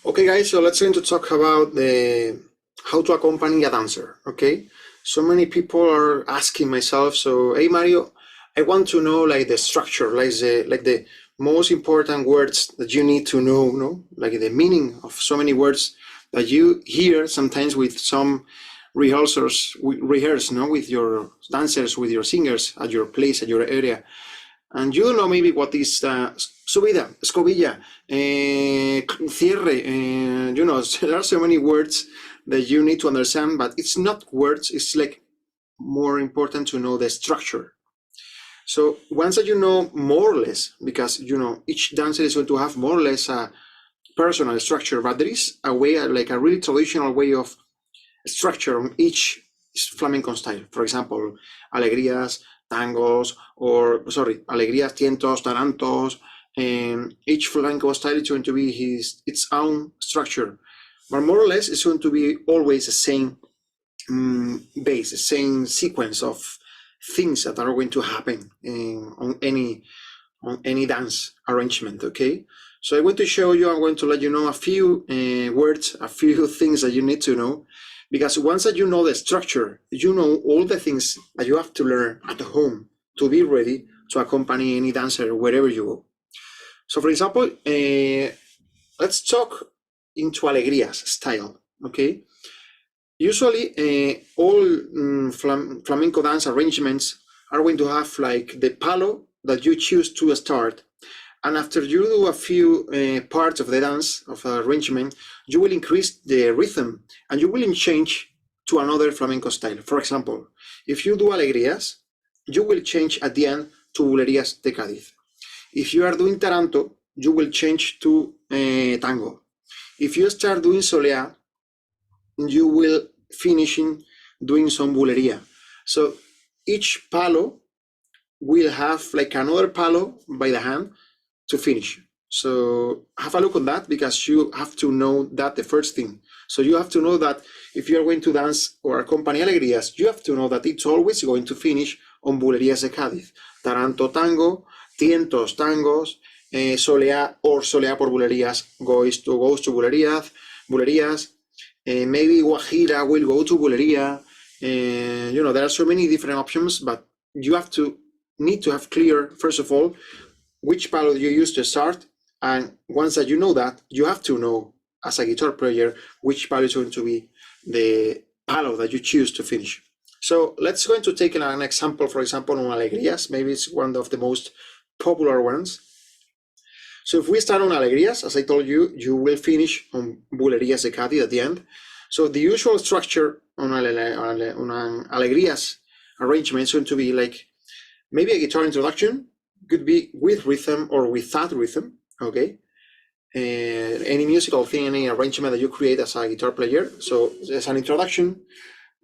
Okay, guys, so let's going to talk about how to accompany a dancer. Okay, so many people are asking myself, so hey Mario, I want to know like the structure, like the most important words that you need to know, no, like the meaning of so many words that you hear sometimes with some rehearse, no, with your dancers, with your singers at your place, at your area. And you don't know maybe what is subida, escobilla, cierre, there are so many words that you need to understand, but it's not words, it's like more important to know the structure. So once that you know more or less, because each dancer is going to have more or less a personal structure, but there is a way, like a really traditional way of structure on each flamenco style. For example, alegrías, tangos, alegrías, tientos, tarantos. And each flamenco style is going to be its own structure, but more or less it's going to be always the same base, the same sequence of things that are going to happen on any dance arrangement. Okay, so I'm going to let you know a few words, a few things that you need to know, because once that you know the structure, you know all the things that you have to learn at home to be ready to accompany any dancer wherever you go. So for example, let's talk into Allegrias style, okay? Usually all flamenco dance arrangements are going to have like the palo that you choose to start. And after you do a few parts of the dance, of the arrangement, you will increase the rhythm and you will change to another flamenco style. For example, if you do alegrías, you will change at the end to bulerías de Cádiz. If you are doing taranto, you will change to tango. If you start doing soleá, you will finish doing some bulería. So each palo will have like another palo by the hand to finish. So have a look on that, because you have to know that the first thing. So you have to know that if you are going to dance or accompany alegrías, you have to know that it's always going to finish on bulerías de Cádiz. Taranto tango, tientos tangos, soleá or soleá por bulerías goes to bulerías. Maybe Guajira will go to bulería. There are so many different options, but you need to have clear, first of all, which palo you use to start, and once that you know that, you have to know as a guitar player which palo is going to be the palo that you choose to finish. So let's go into take an example, for example, on Alegrías. Maybe it's one of the most popular ones. So if we start on Alegrías, as I told you, you will finish on Bulerías de Cádiz at the end. So the usual structure on an Alegrías arrangement is going to be like maybe a guitar introduction, could be with rhythm or without rhythm, okay? Any musical thing, any arrangement that you create as a guitar player. So there's an introduction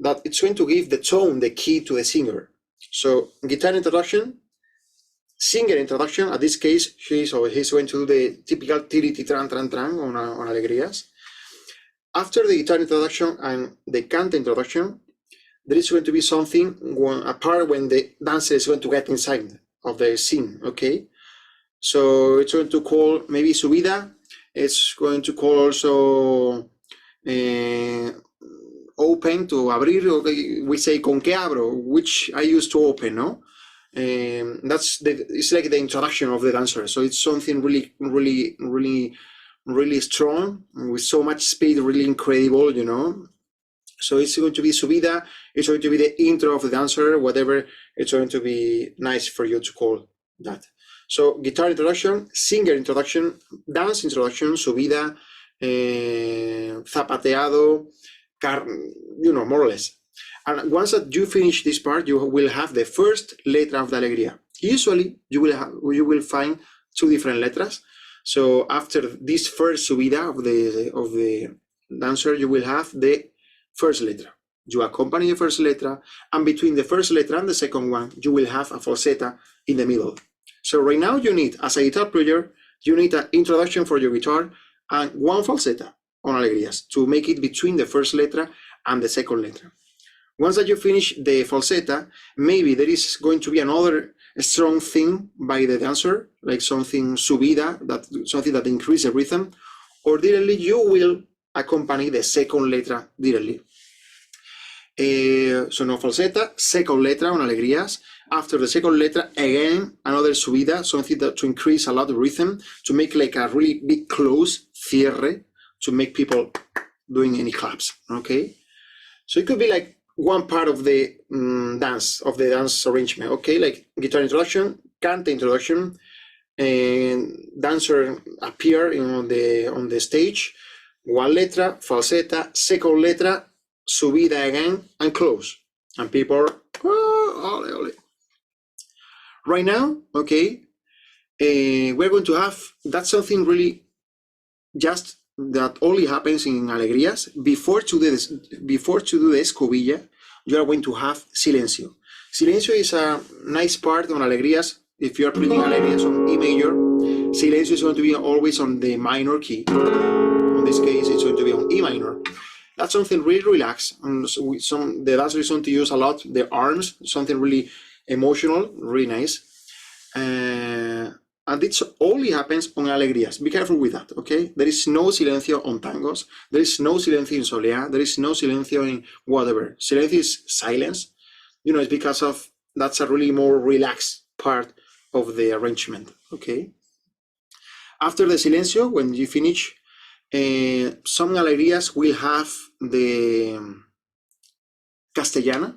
that it's going to give the tone, the key to the singer. So guitar introduction, singer introduction. At this case, he's going to do the typical tiri tran tran tran on Alegrías. After the guitar introduction and the cante introduction, there is going to be a part when the dancer is going to get inside of the scene, okay? So it's going to call maybe subida. It's going to call also open, to abrir. Okay? We say con que abro, which I use to open, no? It's like the introduction of the dancer. So it's something really, really, really, really strong with so much speed, really incredible, So it's going to be subida. It's going to be the intro of the dancer, whatever. It's going to be nice for you to call that. So guitar introduction, singer introduction, dance introduction, subida, zapateado, more or less. And once that you finish this part, you will have the first letra of the alegría. Usually, you will find two different letras. So after this first subida of the dancer, you will have the first letra. You accompany the first letra, and between the first letra and the second one, you will have a falsetta in the middle. So right now you need, as a guitar player, you need an introduction for your guitar and one falsetta on Alegrías to make it between the first letra and the second letra. Once that you finish the falsetta, maybe there is going to be another strong thing by the dancer, like something subida, something that increases the rhythm, or directly, you will accompany the second letra directly. So no falsetta, second letra on Allegrias. After the second letra, again, another subida, something that to increase a lot of rhythm, to make like a really big close, cierre, to make people doing any claps, okay? So it could be like one part of the dance arrangement, okay? Like guitar introduction, cante introduction, and dancer appear on the stage, one letra, falsetta, second letra, subida again, and close. And people, oh, ole, ole. Right now, okay, we're going to have, that's something really just that only happens in Allegrias. Before to do the escobilla, you are going to have silencio. Silencio is a nice part on Allegrias. If you are playing Allegrias on E major, silencio is going to be always on the minor key. In this case, it's going to be on E minor. That's something really relaxed. And the dancers want to use a lot their arms, something really emotional, really nice. And it only happens on Allegrias. Be careful with that, okay? There is no silencio on tangos. There is no silencio in solea. There is no silencio in whatever. Silencio is silence. You know, it's because of, that's a really more relaxed part of the arrangement, okay? After the silencio, when you finish, some Allegrias will have the castellana.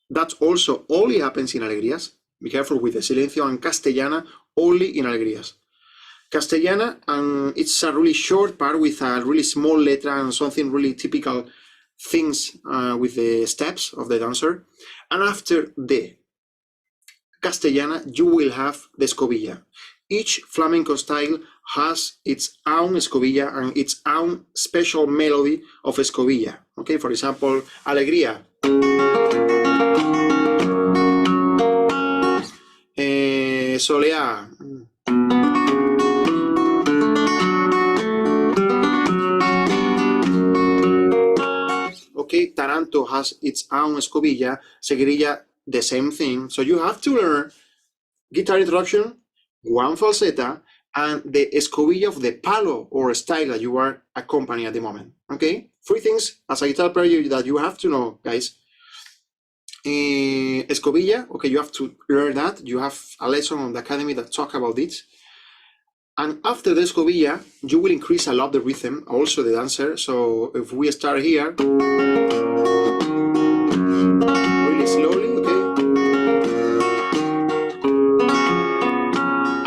That also only happens in Allegrias. Be careful with the silencio and castellana, only in Allegrias. Castellana, and it's a really short part with a really small letra and something really typical things with the steps of the dancer. And after the castellana, you will have the escobilla. Each flamenco style has its own escobilla and its own special melody of escobilla. Okay, for example, Allegria. Solea. Okay, Taranto has its own escobilla, Seguirilla, the same thing. So you have to learn guitar introduction, one falsetta, and the escobilla of the palo or style that you are accompanying at the moment. Okay, 3 things as a guitar player that you have to know, guys. Escobilla, okay, you have to learn that. You have a lesson on the academy that talk about it. And after the escobilla, you will increase a lot the rhythm, also the dancer. So if we start here, really slowly, okay.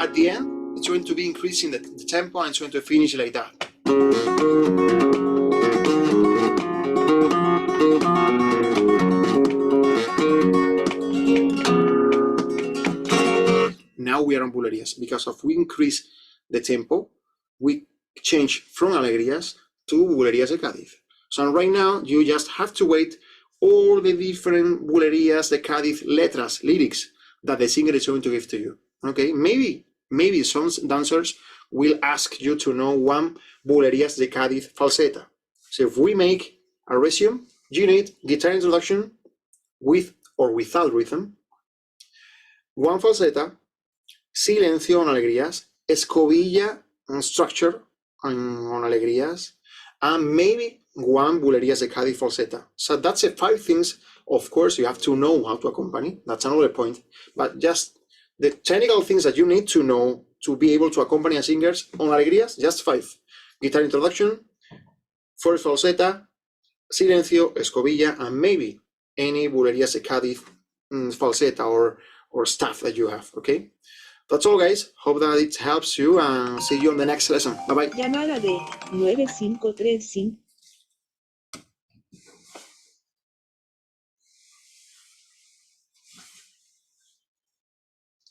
At the end, it's going to be increasing the tempo and it's going to finish like that. Now we are on Bulerías. Because of we increase the tempo, we change from Allegrias to Bulerías de Cádiz. So right now, you just have to wait all the different Bulerías de Cádiz letras, lyrics that the singer is going to give to you. Okay, maybe some dancers will ask you to know one Bulerías de Cádiz falsetta. So if we make a resume, you need guitar introduction with or without rhythm, one falsetta, silencio on Allegrias, escobilla and structure on Allegrias, and maybe one Bulerías de Cádiz falsetta. So that's the 5 things. Of course, you have to know how to accompany. That's another point. But just the technical things that you need to know to be able to accompany a singers on Allegrias, just 5. Guitar introduction, first falsetta, silencio, escobilla, and maybe any Bulerías de Cádiz falsetta or stuff that you have, okay? That's all, guys. Hope that it helps you and see you on the next lesson. Bye-bye. Llamada de 9535.